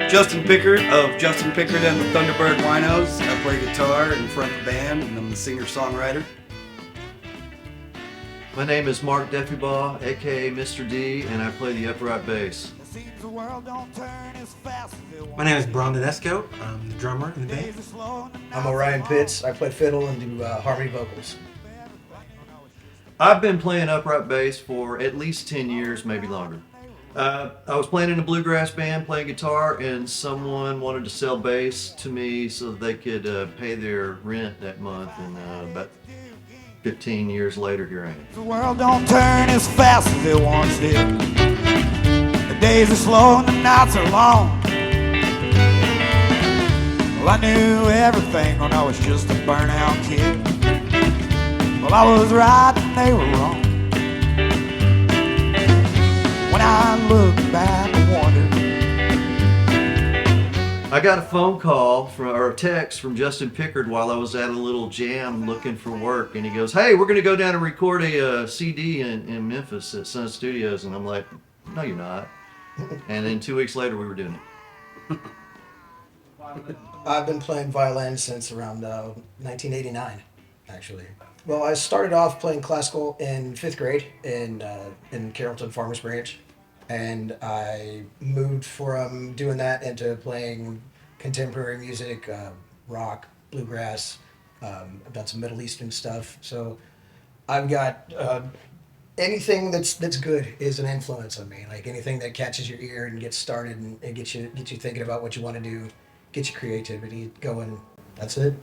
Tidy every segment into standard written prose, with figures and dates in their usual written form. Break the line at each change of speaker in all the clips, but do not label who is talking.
Justin Pickard of Justin Pickard and the Thunderbird Winos. I play guitar in front of the band, and I'm the singer-songwriter.
My name is Mark Deffibaugh, aka Mr. D, and I play the upright bass.
My name is Brandon Esco. I'm the drummer in the band.
I'm Orion Pitts. I play fiddle and do harmony vocals.
I've been playing upright bass for at least 10 years, maybe longer. I was playing in a bluegrass band, playing guitar, and someone wanted to sell bass to me so that they could pay their rent that month. And about 15 years later, here I am.
The world don't turn as fast as it once did. The days are slow and the nights are long. Well, I knew everything when I was just a burnout kid. Well, I was right and they were wrong. When I look back, I wonder.
I got a phone call or a text from Justin Pickard while I was at a little jam looking for work, and he goes, "Hey, we're going to go down and record a CD in Memphis at Sun Studios." And I'm like, "No, you're not." And then 2 weeks later, we were doing it.
I've been playing violin since around 1989, actually. Well, I started off playing classical in 5th grade in Carrollton Farmers Branch, and I moved from doing that into playing contemporary music, rock, bluegrass. I've done some Middle Eastern stuff. So I've got anything that's good is an influence on me. Like anything that catches your ear and gets started and gets you thinking about what you want to do, gets your creativity going. That's it.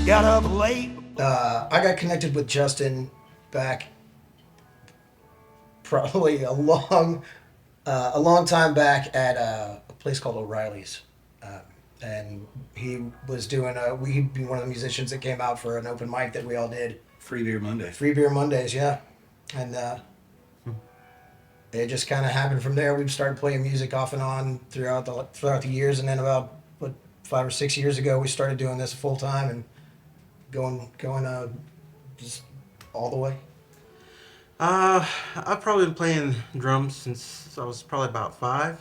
Got up late.
I got connected with Justin back probably a long time back at a place called O'Reilly's, and he was doing he'd be one of the musicians that came out for an open mic that we all did.
Free Beer Monday.
Free Beer Mondays, yeah, and it just kind of happened from there. We've started playing music off and on throughout the years, and then about 5 or 6 years ago, we started doing this full time and going just all the way.
I've probably been playing drums since I was probably about 5.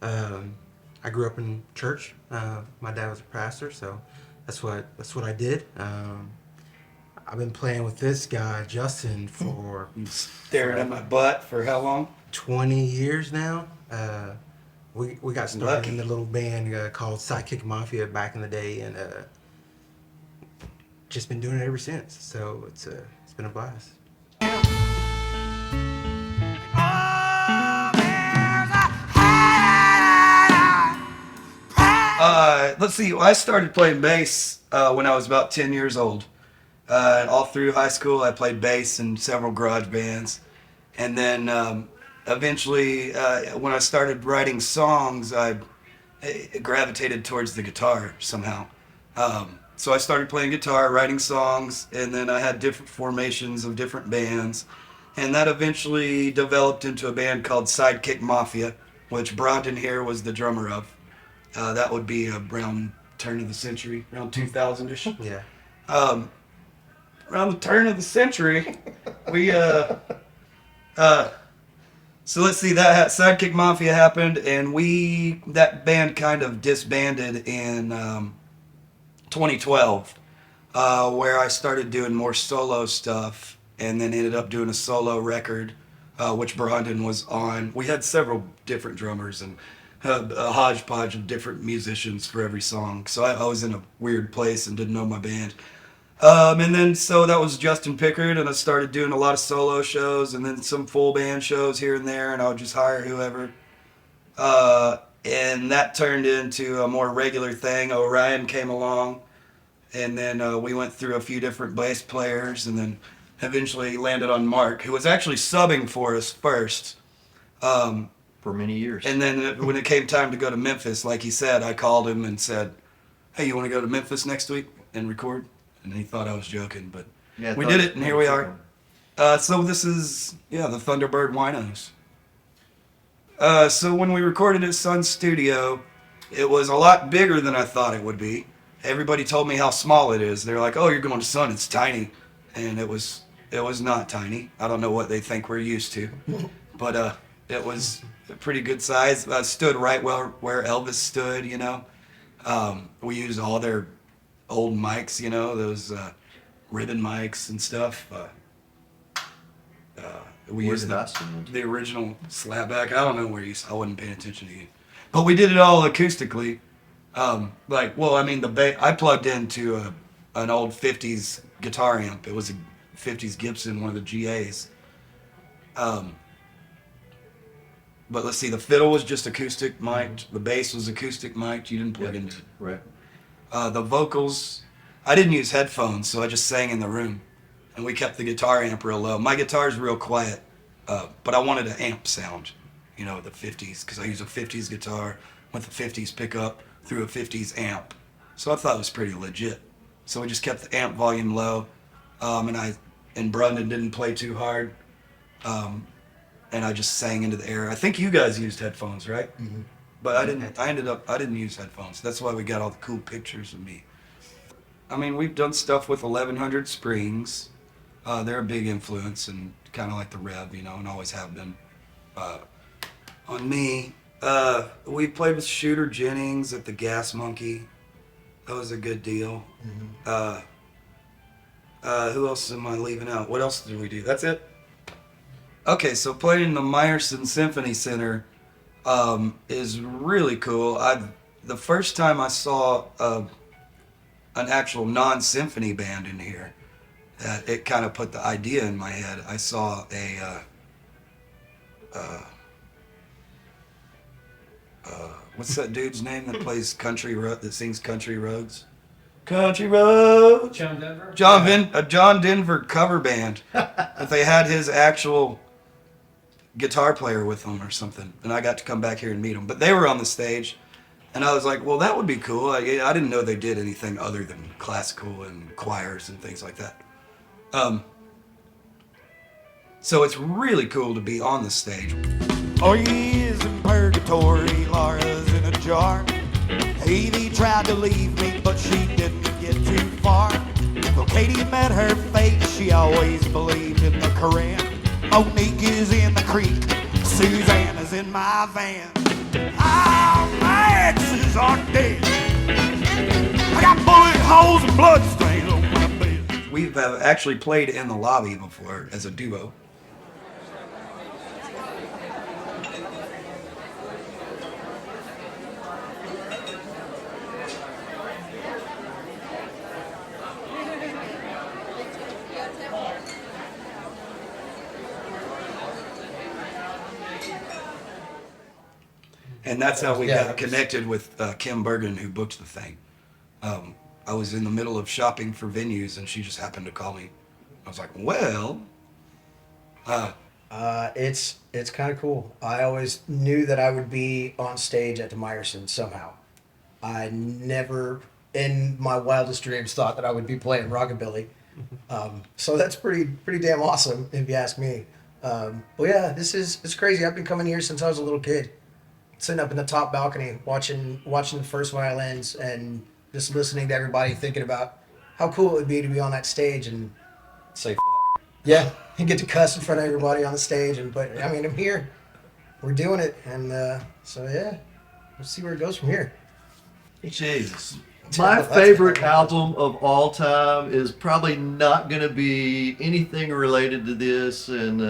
I grew up in church. My dad was a pastor, so that's what I did. I've been playing with this guy Justin for
Staring at my butt for how long?
20 years now. We got started
Lucky.
in a little band called Sidekick Mafia back in the day, and just been doing it ever since. So it's been a blast.
Let's see. I started playing bass when I was about 10 years old. All through high school, I played bass in several garage bands. And then eventually, when I started writing songs, I gravitated towards the guitar somehow. So I started playing guitar, writing songs, and then I had different formations of different bands. And that eventually developed into a band called Sidekick Mafia, which Brandon here was the drummer of. That would be around turn of the century, around 2000-ish.
Yeah.
Around the turn of the century, we so let's see, that Sidekick Mafia happened, and that band kind of disbanded in 2012, where I started doing more solo stuff, and then ended up doing a solo record, which Brandon was on. We had several different drummers and a hodgepodge of different musicians for every song, so I was in a weird place and didn't know my band. And then so that was Justin Pickard, and I started doing a lot of solo shows and then some full band shows here and there, and I would just hire whoever. And that turned into a more regular thing. Orion came along, and then we went through a few different bass players, and then eventually landed on Mark, who was actually subbing for us first.
for many years.
And then when it came time to go to Memphis, like he said, I called him and said, "Hey, you want to go to Memphis next week and record?" And he thought I was joking, but
Yeah, I
we
thought-
did it, and here we are. So this is, the Thunderbird Winos. So when we recorded at Sun Studio, it was a lot bigger than I thought it would be. Everybody told me how small it is. They're like, "Oh, you're going to Sun, it's tiny." And it was not tiny. I don't know what they think we're used to. But it was a pretty good size. I stood right where Elvis stood, We used all their old mics, those ribbon mics and stuff. We
Where
used
did I stand?
the original slapback. I don't know where I wasn't paying attention to you. But we did it all acoustically. I plugged into an old 50s guitar amp. It was a 50s Gibson, one of the GAs. But let's see, the fiddle was just acoustic mic'd. The bass was acoustic mic'd. You didn't plug into it.
Right.
The vocals, I didn't use headphones, so I just sang in the room. And we kept the guitar amp real low. My guitar's real quiet, but I wanted an amp sound, the 50s, because I use a 50s guitar with a 50s pickup through a 50s amp. So I thought it was pretty legit. So we just kept the amp volume low, and Brundon didn't play too hard, and I just sang into the air. I think you guys used headphones, right? Mm-hmm. But I didn't use headphones. That's why we got all the cool pictures of me. I mean, we've done stuff with 1100 Springs. They're a big influence and kind of like the Rev, and always have been on me. We played with Shooter Jennings at the Gas Monkey. That was a good deal. Mm-hmm. Who else am I leaving out? What else did we do? That's it? Okay, so playing in the Meyerson Symphony Center is really cool. The first time I saw an actual non-symphony band in here, it kind of put the idea in my head. I saw what's that dude's name that plays that sings Country Roads? Country Roads.
John Denver?
A John Denver cover band. If they had his actual guitar player with them or something, and I got to come back here and meet them. But they were on the stage, and I was like, well, that would be cool. I didn't know they did anything other than classical and choirs and things like that. So it's really cool to be on the stage.
Oh, he is in purgatory, Laura's in a jar. Evie tried to leave me, but she didn't get too far. Though Katie met her fate, she always believed in the Koran. Monique is in the creek, Susanna's in my van. All my exes are dead. I got bullet holes and blood stains on my bed.
We've actually played in the lobby before as a duo. And that's how we got connected with Kim Bergen, who booked the thing. I was in the middle of shopping for venues, and she just happened to call me. I was like, well...
It's kind of cool. I always knew that I would be on stage at the Meyerson somehow. I never, in my wildest dreams, thought that I would be playing rockabilly. So that's pretty damn awesome, if you ask me. But yeah, it's crazy. I've been coming here since I was a little kid, sitting up in the top balcony, watching the first violins, and just listening to everybody, thinking about how cool it would be to be on that stage and say, yeah, and get to cuss in front of everybody on the stage. But I mean, I'm here, we're doing it, and so yeah, we'll see where it goes from here.
Jesus.
My favorite album of all time is probably not going to be anything related to this, and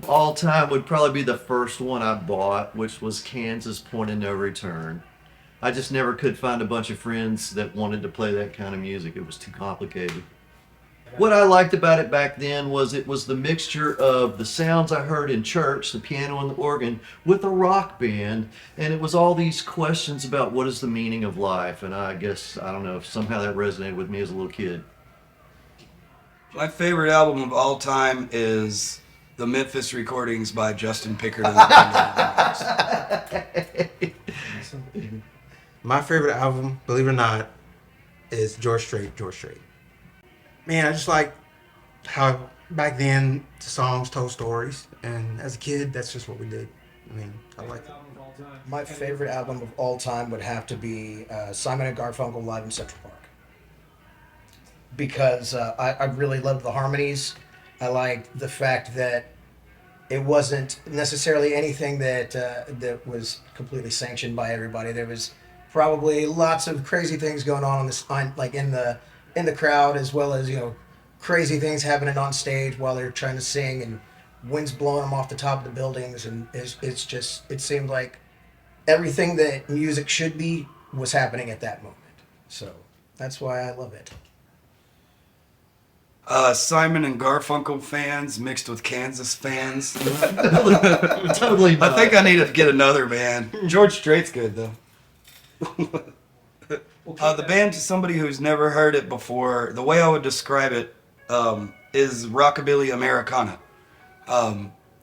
all time would probably be the first one I bought, which was Kansas Point of No Return. I just never could find a bunch of friends that wanted to play that kind of music. It was too complicated. What I liked about it back then was it was the mixture of the sounds I heard in church, the piano and the organ, with a rock band, and it was all these questions about what is the meaning of life, and I guess, I don't know, somehow that resonated with me as a little kid.
My favorite album of all time is the Memphis recordings by Justin Pickard and the
My favorite album, believe it or not, is George Strait. George Strait. Man, I just like how back then the songs told stories, and as a kid, that's just what we did. I mean, I like it.
My favorite album of all time would have to be Simon and Garfunkel Live in Central Park. Because I really loved the harmonies. I liked the fact that it wasn't necessarily anything that was completely sanctioned by everybody. There was probably lots of crazy things going on this, like in the crowd, as well as crazy things happening on stage while they're trying to sing, and winds blowing them off the top of the buildings, and it seemed like everything that music should be was happening at that moment. So that's why I love it.
Simon and Garfunkel fans mixed with Kansas fans.
Totally not.
I think I need to get another band. George Strait's good though. The band, to somebody who's never heard it before, the way I would describe it is rockabilly Americana.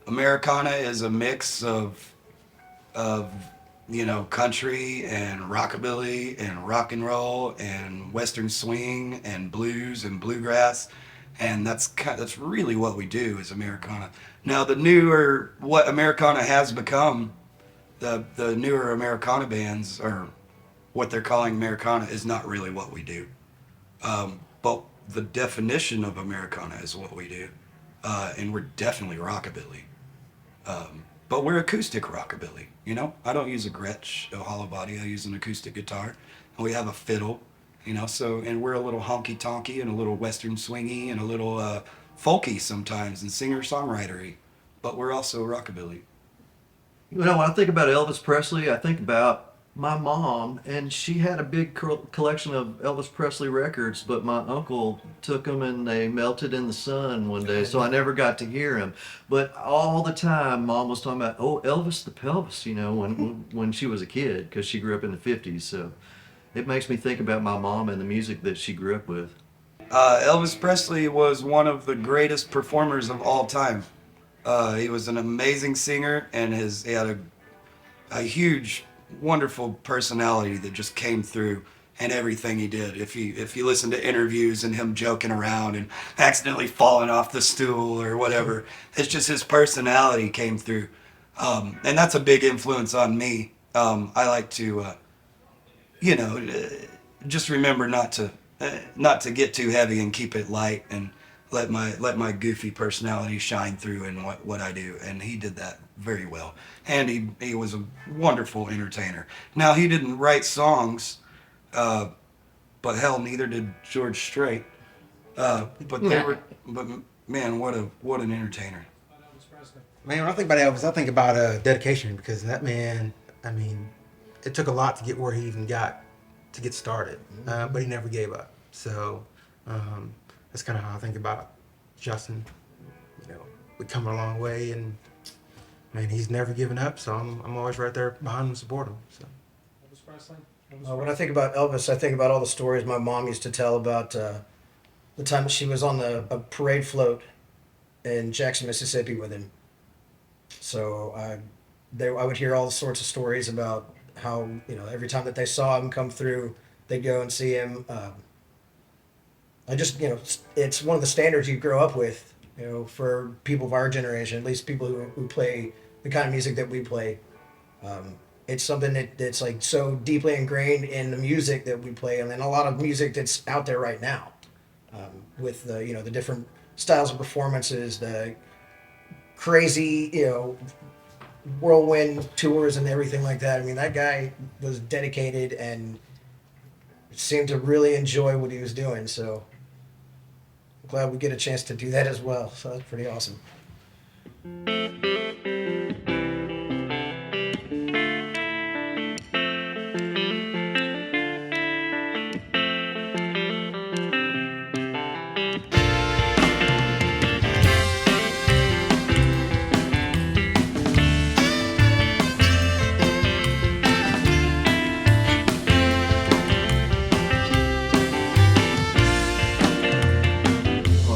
Americana is a mix of country and rockabilly and rock and roll and western swing and blues and bluegrass, and that's really what we do is Americana. Now what Americana has become, the newer Americana bands, or what they're calling Americana, is not really what we do. But the definition of Americana is what we do, and we're definitely rockabilly. But we're acoustic rockabilly, I don't use a Gretsch, a hollow body. I use an acoustic guitar. And we have a fiddle, and we're a little honky-tonky and a little western swingy and a little folky sometimes and singer-songwritery. But we're also rockabilly.
When I think about Elvis Presley, I think about my mom, and she had a big collection of Elvis Presley records, but my uncle took them and they melted in the sun one day, so I never got to hear him. But all the time, Mom was talking about, Elvis the Pelvis, when she was a kid, because she grew up in the 50s. So it makes me think about my mom and the music that she grew up with.
Elvis Presley was one of the greatest performers of all time. He was an amazing singer, and he had a huge, wonderful personality that just came through in everything he did. If you listen to interviews and him joking around and accidentally falling off the stool or whatever, it's just his personality came through, and that's a big influence on me. I like to just remember not to get too heavy and keep it light, and let my goofy personality shine through in what I do, and he did that very well. And he was a wonderful entertainer. Now, he didn't write songs, but hell, neither did George Strait. But man, what an entertainer.
Man, when I think about Elvis, I think about dedication, because that man, I mean, it took a lot to get where he even got to get started, but he never gave up. So that's kind of how I think about Justin. We come a long way, and man, he's never given up. So I'm always right there behind him, support him. So.
Elvis Presley.
When I think about Elvis, I think about all the stories my mom used to tell about the time she was on a parade float in Jackson, Mississippi with him. So I would hear all sorts of stories about how every time that they saw him come through, they'd go and see him. It's one of the standards you grow up with, for people of our generation, at least people who play the kind of music that we play. It's something that's like so deeply ingrained in the music that we play, and then a lot of music that's out there right now, with the different styles of performances, the crazy whirlwind tours and everything like that. I mean, that guy was dedicated and seemed to really enjoy what he was doing. So I'm glad we get a chance to do that as well. So that's pretty awesome.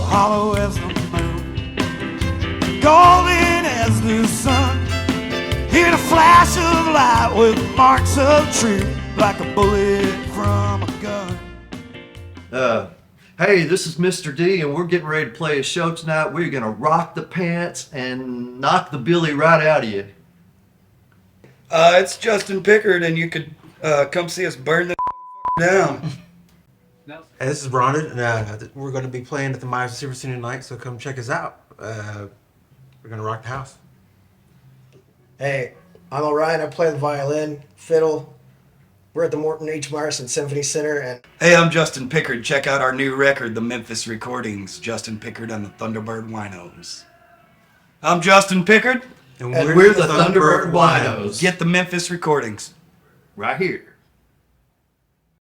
Hollow as the moon, gone sun. Hear the flash of light with marks of truth, like a bullet from a gun.
Hey, this is Mr. D, and we're getting ready to play a show tonight. We're gonna rock the pants and knock the billy right out of you.
It's Justin Pickard, and you could come see us burn the down.
Hey, this is Rhonda, and we're going to be playing at the Meyerson Symphony tonight, so come check us out. We're going to rock the house.
Hey, I'm Orion. I play the violin, fiddle. We're at the Morton Meyerson Symphony Center, and
Hey, I'm Justin Pickard. Check out our new record, The Memphis Recordings. Justin Pickard and the Thunderbird Winos. I'm Justin Pickard.
And
We're the Thunderbird Winos.
Get the Memphis Recordings.
Right here.